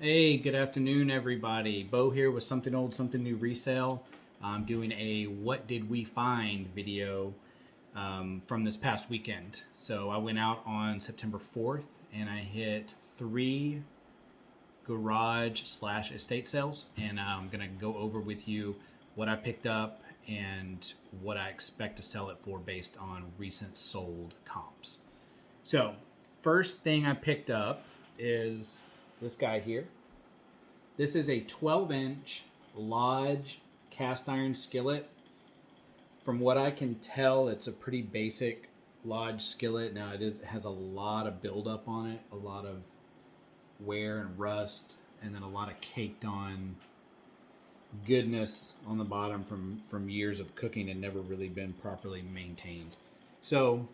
Hey, good afternoon, everybody. Bo here with Something Old, Something New Resale. I'm doing a What Did We Find video from this past weekend. So I went out on September 4th and I hit 3 garage slash estate sales. And I'm going to go over with you what I picked up and what I expect to sell it for based on recent sold comps. So, first thing I picked up is this guy here. This is a 12-inch Lodge cast iron skillet. From what I can tell, it's a pretty basic Lodge skillet. Now it has a lot of buildup on it, a lot of wear and rust, and then a lot of caked on goodness on the bottom from years of cooking and never really been properly maintained. So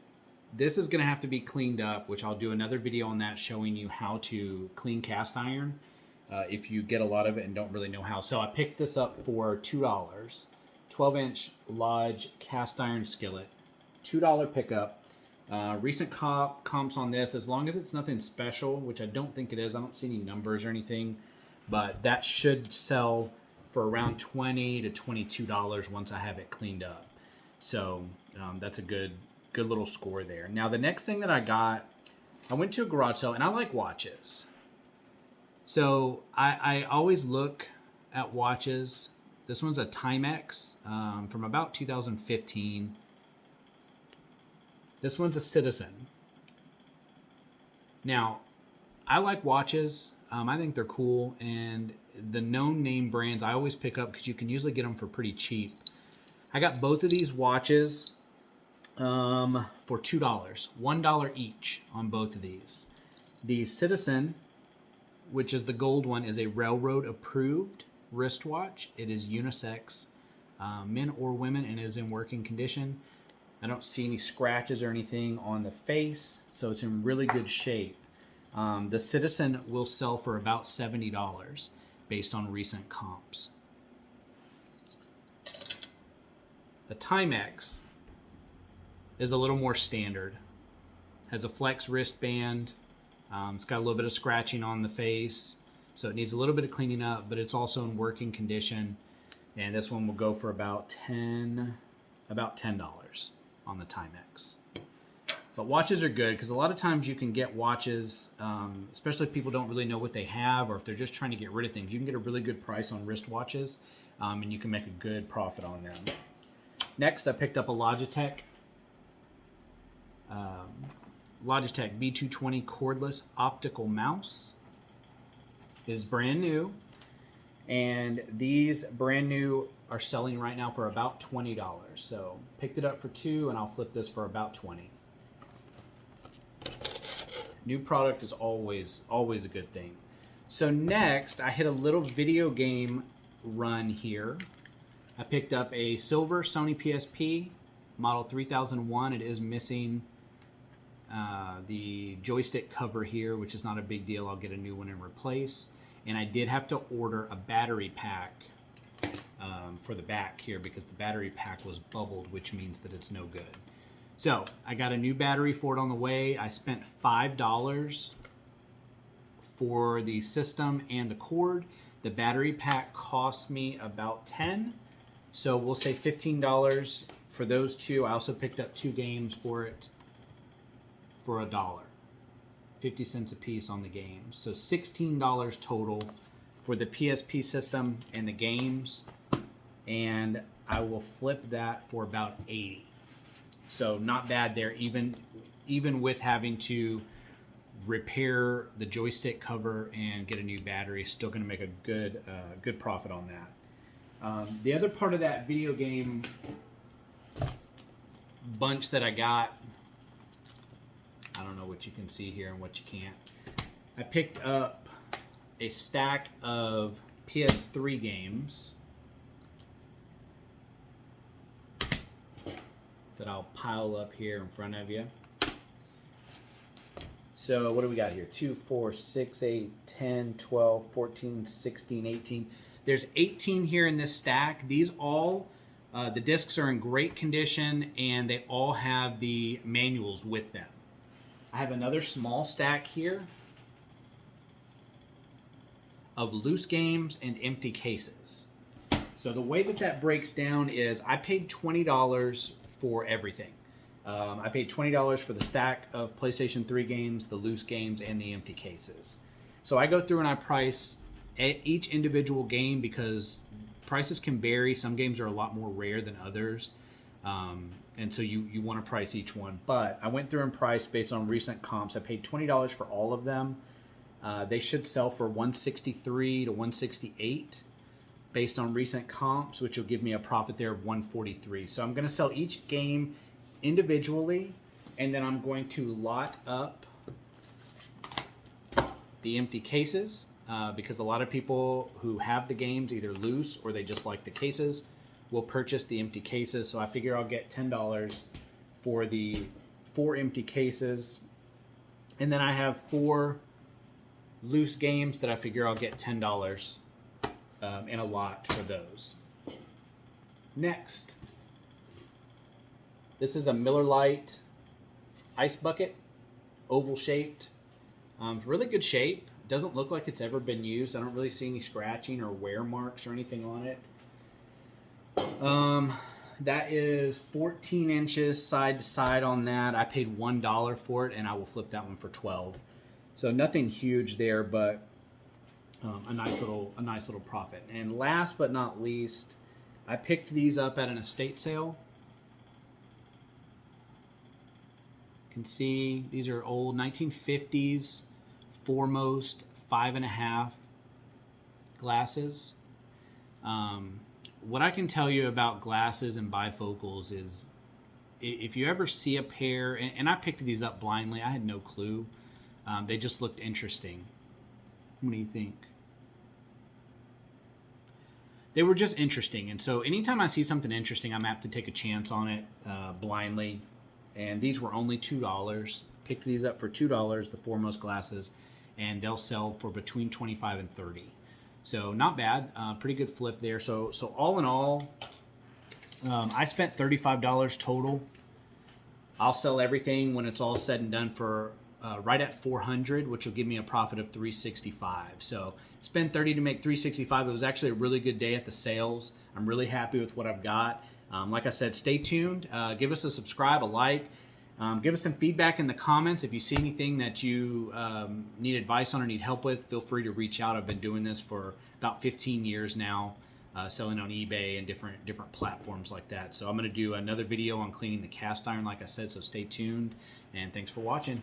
this is going to have to be cleaned up, which I'll do another video on that showing you how to clean cast iron if you get a lot of it and don't really know how. So I picked this up for $2. 12-inch Lodge cast iron skillet, $2 pickup. Recent comps on this, as long as it's nothing special, which I don't think it is. I don't see any numbers or anything, but that should sell for around $20 to $22 once I have it cleaned up. So that's a good little score there. Now the next thing that I went to a garage sale, and I like watches. So I always look at watches. This one's a Timex from about 2015. This one's a Citizen. Now, I like watches. I think they're cool, and the known name brands I always pick up because you can usually get them for pretty cheap. I got both of these watches for $2, $1 each on both of these. The Citizen, which is the gold one, is a railroad approved wristwatch. It is unisex, men or women, and is in working condition. I don't see any scratches or anything on the face, so it's in really good shape. The Citizen will sell for about $70 based on recent comps. The Timex is a little more standard. Has a flex wristband. It's got a little bit of scratching on the face, so it needs a little bit of cleaning up, but it's also in working condition. And this one will go for about $10 on the Timex. But watches are good because a lot of times you can get watches, especially if people don't really know what they have or if they're just trying to get rid of things. You can get a really good price on wristwatches, and you can make a good profit on them. Next, I picked up a Logitech V220 cordless optical mouse. It is brand new, and these brand new are selling right now for about $20. So picked it up for $2, and I'll flip this for about $20. New product is always a good thing. So next, I hit a little video game run here. I picked up a silver Sony PSP model 3001. It is missing the joystick cover here, which is not a big deal. I'll get a new one and replace. And I did have to order a battery pack for the back here because the battery pack was bubbled, which means that it's no good. So I got a new battery for it on the way. I spent $5 for the system and the cord. The battery pack cost me about $10, so we'll say $15 for those two. I also picked up 2 games for it for $1, 50 cents a piece on the games. So $16 total for the PSP system and the games, and I will flip that for about $80. So not bad there, even with having to repair the joystick cover and get a new battery. Still going to make a good profit on that. The other part of that video game bunch that I got, I don't know what you can see here and what you can't. I picked up a stack of Ps3 games that I'll pile up here in front of you. So what do we got here? 2, 4, 6, 8, 10, 12, 14, 16, 18. There's 18 here in this stack. These all, the discs are in great condition and they all have the manuals with them. I have another small stack here of loose games and empty cases. So the way that breaks down is I paid $20 for everything. I paid $20 for the stack of PlayStation 3 games, the loose games, and the empty cases. So I go through and I price each individual game because prices can vary. Some games are a lot more rare than others. And so you want to price each one. But I went through and priced based on recent comps. I paid $20 for all of them. They should sell for $163 to $168 based on recent comps, which will give me a profit there of $143. So I'm going to sell each game individually, and then I'm going to lot up the empty cases because a lot of people who have the games either loose or they just like the cases will purchase the empty cases. So I figure I'll get $10 for the 4 empty cases, and then I have 4 loose games that I figure I'll get $10 in a lot for those. Next, this is a Miller Lite ice bucket, oval shaped. It's really good shape. Doesn't look like it's ever been used. I don't really see any scratching or wear marks or anything on it. That is 14 inches side to side on that. I paid $1 for it, and I will flip that one for $12. So nothing huge there, but a nice little profit. And last but not least, I picked these up at an estate sale. You can see these are old 1950s Foremost 5.5 glasses. What I can tell you about glasses and bifocals is if you ever see a pair, and I picked these up blindly, I had no clue. They just looked interesting. What do you think? They were just interesting, and so anytime I see something interesting, I'm apt to take a chance on it blindly. And these were only $2. Picked these up for $2, the Foremost glasses, and they'll sell for between $25 and $30. So not bad, pretty good flip there. So all in all, I spent $35 total. I'll sell everything when it's all said and done for right at $400, which will give me a profit of $365. So spend $30 to make $365. It was actually a really good day at the sales. I'm really happy with what I've got. Like I said, stay tuned. Give us a subscribe, a like. Give us some feedback in the comments. If you see anything that you need advice on or need help with, feel free to reach out. I've been doing this for about 15 years now, selling on eBay and different platforms like that. So I'm going to do another video on cleaning the cast iron, like I said, so stay tuned, and thanks for watching.